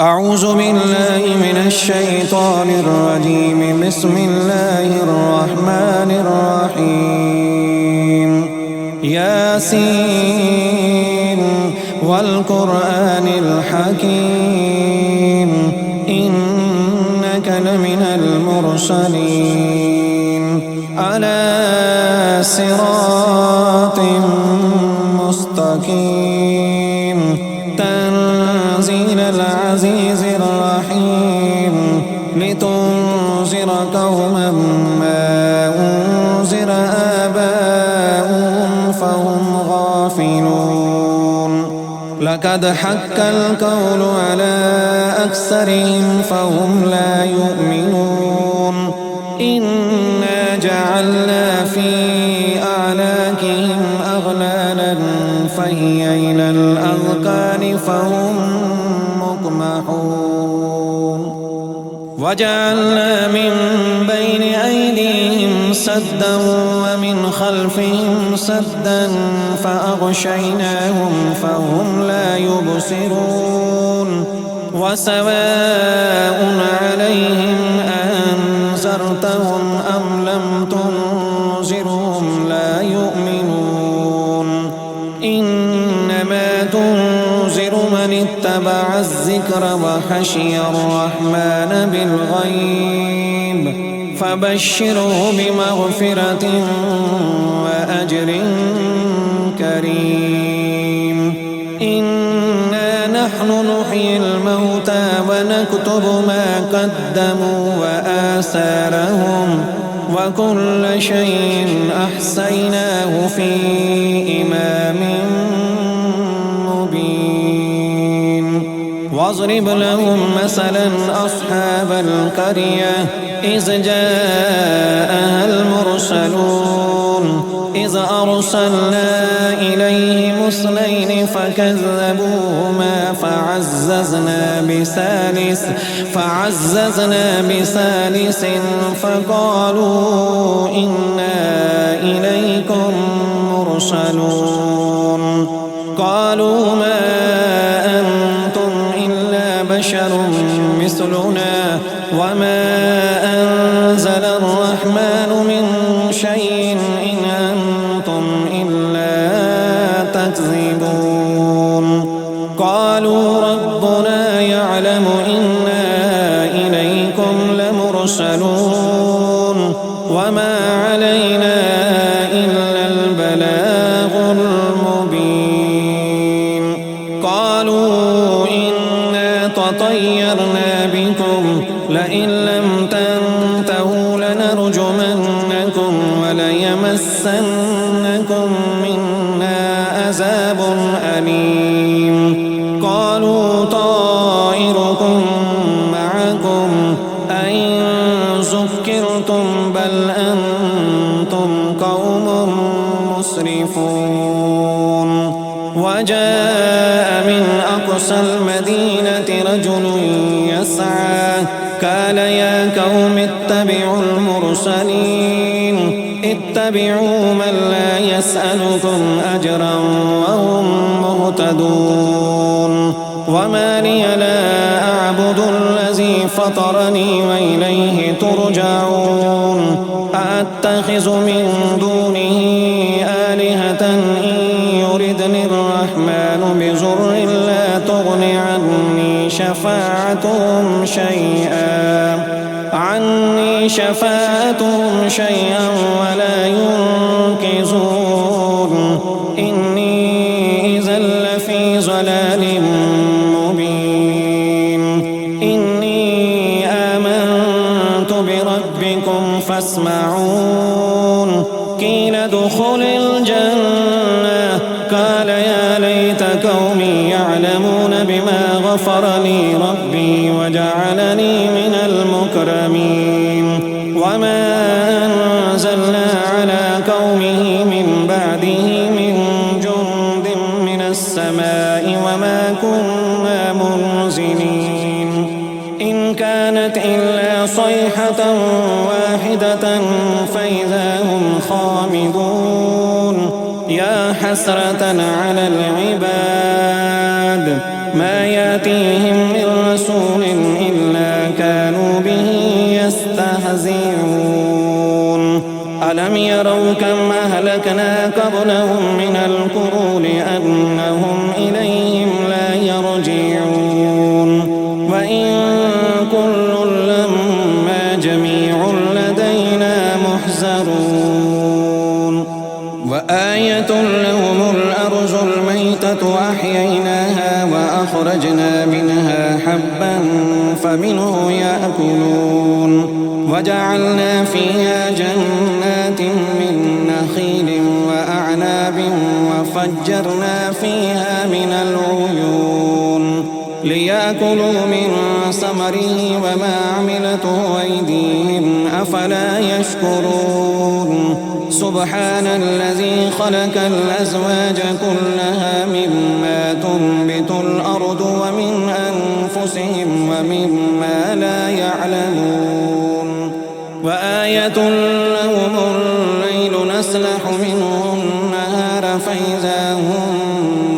أعوذ بالله من الشيطان الرجيم. بسم الله الرحمن الرحيم. ياسين والقرآن الحكيم إنك لمن المرسلين على صراط مستقيم تنزيل العزيز الرحيم لتنذر قوما ما أنذر آباؤهم فهم غافلون. لقد حق القول على أكثرهم فهم لا يؤمنون. إنا جعلنا في أعناقهم أغلالا فهي إلى الأذقان فهم مقمحون. وجعلنا من بين أيديهم سدا ومن خلفهم سدا فأغشيناهم فهم لا يبصرون. وسواء عليهم أنذرتهم أم لم تنذرهم لا يؤمنون. إنما تنذر من اتبع الذكر وخشي الرحمن بالغيب فبشره بمغفرة وأجر كريم. إنا نحن نحيي الموتى ونكتب ما قدموا وآثارهم وكل شيء أحصيناه في إمام مبين. واضرب لهم مثلا أصحاب القرية إذ جاءها المرسلون إذ أرسلنا إليهم اثنين فكذبوهما فعززنا بثالث فقالوا إنا إليكم مرسلون. قالوا ما أنتم إلا بشر مثلنا وما أنزل الرحمن من شيء إن أنتم إلا تكذبون. قالوا ربنا يعلم إنا إليكم لمرسلون وما علينا إلا البلاغ المبين. قالوا إنا تطيرنا بكم لئن لم تنتهوا لنرجمنكم وليمسنكم منا عذاب أليم. قالوا طائركم معكم أئن ذكرتم بل أنتم قوم مسرفون. وجاء من أقصى المدينة رجل يسعى قال يا قوم اتبعوا المرسلين اتبعوا من لا يسألكم أجرا وهم مهتدون. وما لي لا أعبد الذي فطرني وإليه ترجعون. أأتخذ من دونه آلهة إن يردني الرحمن بضر لا تغن عني شفاعتهم شيئا ولا ينقذون. إني إذا لفي ضلال مبين. إني آمنت بربكم فاسمعون. قيل ادخل الجنة قال يا ليت قومي يعلمون بما غفر لي ربي وجعلني من المكرمين. وما أنزلنا على قومه من بعده من جند من السماء وما كنا منزلين. إن كانت إلا صيحة واحدة فإذا هم خامدون. يا حسرة على العباد ما يأتيهم من رسول أولم يروا كم أهلكنا قبلهم من القرون أنهم إليهم لا يرجعون وإن كل لما جميع لدينا محزرون وآية لهم الأرض الميتة أحييناها وأخرجنا منها حبا فمنه يأكلون وجعلنا فيها جنات من نخيل وأعناب وفجرنا فيها من العيون ليأكلوا من ثمره وما عملته أيديهم أفلا يشكرون سبحان الذي خلق الأزواج كلها مما تنبت الأرض ومن أنفسهم ومما لا يعلمون وآية لهم الليل نسلح منه النهار فإذا هم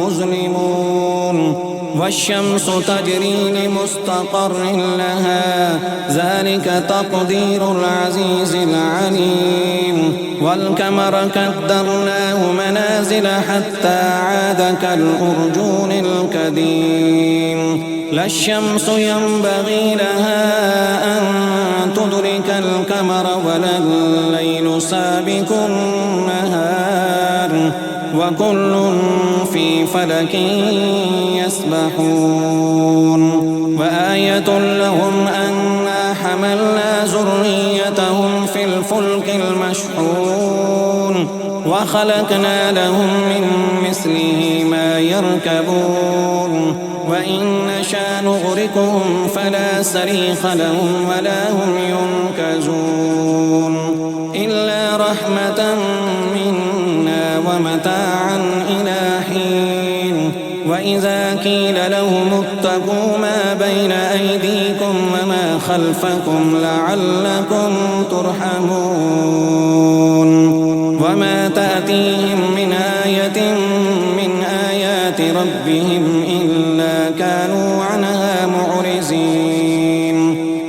مظلمون والشمس تجري لمستقر لها ذلك تقدير العزيز العليم والقمر قدرناه منازل حتى عاد كالأرجون القديم لا الشمس ينبغي لها أن تدرك القمر ولا الليل سابق النهار وكل في فلك يسبحون وآية لهم أنا حملنا ذريتهم في الفلك المشحون وخلقنا لهم من مثله ما يركبون وإن نشأ نغرقهم فلا صريخ لهم ولا هم ينقذون إلا رحمة منا ومتاعا إلى حين وإذا قيل لهم اتقوا ما بين أيديكم وما خلفكم لعلكم ترحمون وما تأتيهم من آية من آيات ربهم إلا كانوا عنها معرضين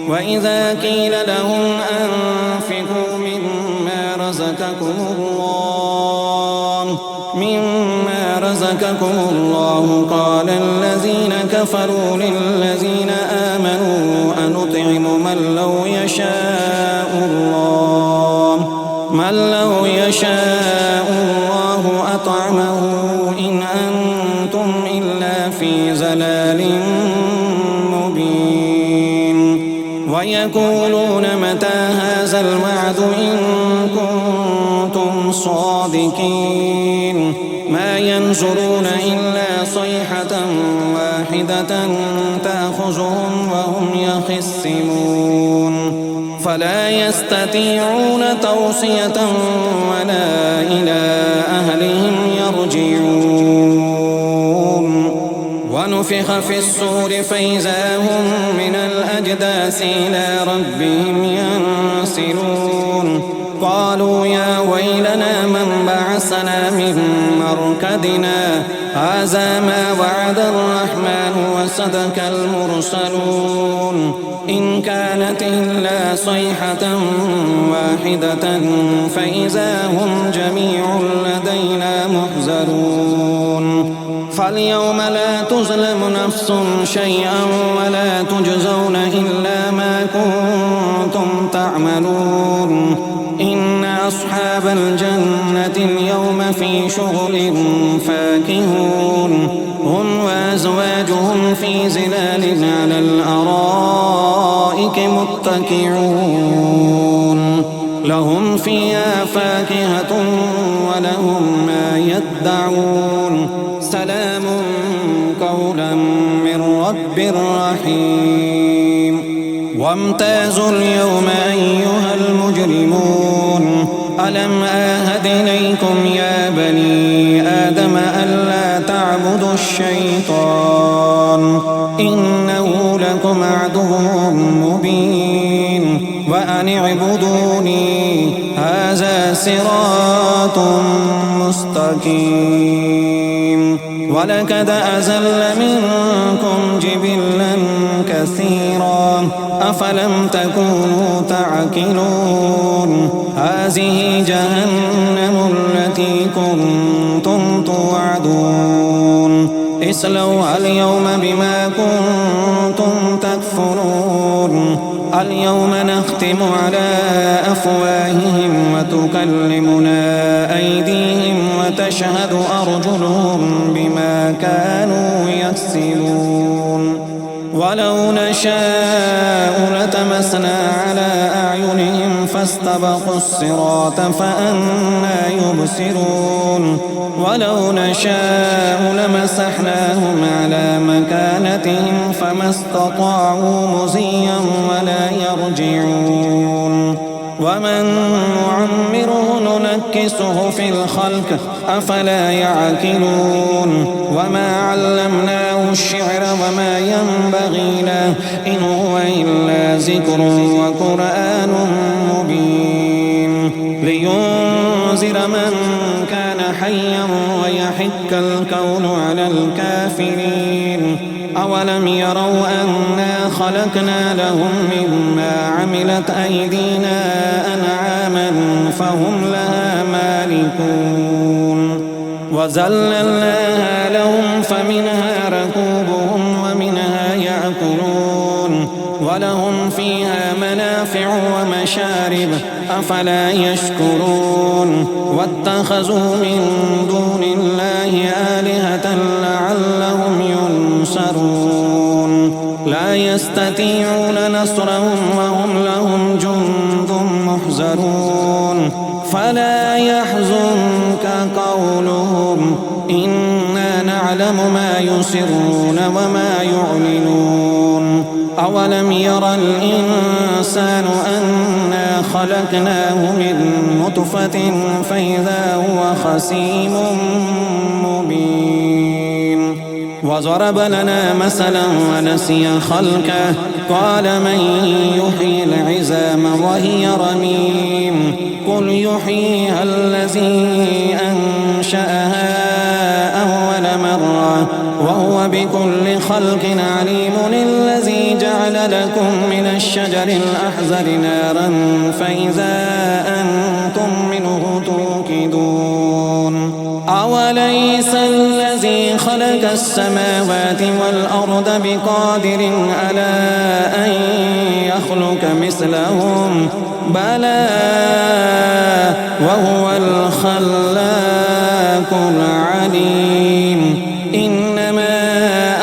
وإذا قيل لهم أنفقوا مما رزقكم الله قال الذين كفروا للذين آمنوا أنطعم من لو يشاء الله أطعمه إن أنتم إلا في ضلال مبين ويقولون متى هذا الوعد إن كنتم صادقين ما ينظرون إلا صيحة واحدة تأخذهم وهم يخصمون فلا يستطيعون توصية ولا إلى أهلهم يرجعون ونفخ في الصور فإذا هم من الأجداث إلى ربهم ينسلون قالوا يا ويلنا من بعثنا من مرقدنا هذا ما وعد الرحمن وصدق المرسلون إن كانت إلا صيحة واحدة فإذا هم جميع لدينا محضرون فاليوم لا تظلم نفس شيئا ولا تجزون إلا ما كنتم تعملون إن أصحاب الجنة اليوم في شغل فاكهون هم وأزواجهم في ظلال على الأرائك متكئون لهم فيها فاكهة ولهم ما يدعون سلام قولا من رب رحيم وامتازوا اليوم أيها المجرمون ألم آهد إليكم يا بني آدم ألا تعبدوا الشيطان إنه لكم عدو مبين وأن اعبدوني هذا صراط مستقيم ولقد أزل منكم جبلا كثيرا أفلم تكونوا تعقلون هذه جهنم التي كنتم توعدون اصلوها اليوم بما كنتم تكفرون اليوم نختم على أفواههم وتكلمنا أيديهم وتشهد أرجلهم بما كانوا يكسبون ولو نشاء لتمسنا على أعينهم فاستبقوا الصراط فأنى يبصرون ولو نشاء لمسحناهم على مكانتهم فما استطاعوا مضيا ولا يرجعون ومن نعمره ننكسه في الخلق أفلا يعقلون وما علمناه الشعر وما ينبغي له إن هو إلا ذكر وقرآن مبين لينذر من كان حيا ويحق الكون على الكافرين أولم يروا أنا خلقنا لهم مما عملت أيدينا أنعاما فهم لها مالكون وذللناها لهم فمنها ركوبهم ومنها يأكلون ولهم فيها منافع ومشارب أفلا يشكرون واتخذوا من دون الله آلهة لعلهم ينصرون لا يستطيعون نصرهم وهم لهم جند محضرون فلا يحزنك قولهم إنا نعلم ما يسرون وما يعلنون أولم يرى الإنسان أنا خلقناه من نطفة فإذا هو خصيم مبين وضرب لنا مثلا ونسي خلقه قال من يحيي العظام وهي رميم قل يحييها الذي أنشأها أول مرة وهو بكل خلق عليم الذي جعل لكم من الشجر الأحزر نارا فإذا أنتم منه توقدون أوليس الذي خلق السماوات والأرض بقادر على أن يخلق مثلهم بلى وهو الخلاق العليم إنما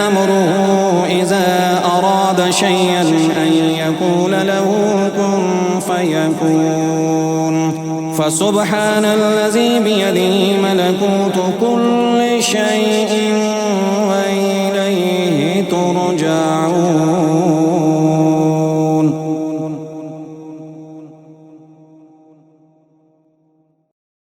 أمره إذا أراد شيئا أن يقول له كن فيكون فسبحان الذي بيده ملكوت كل شيء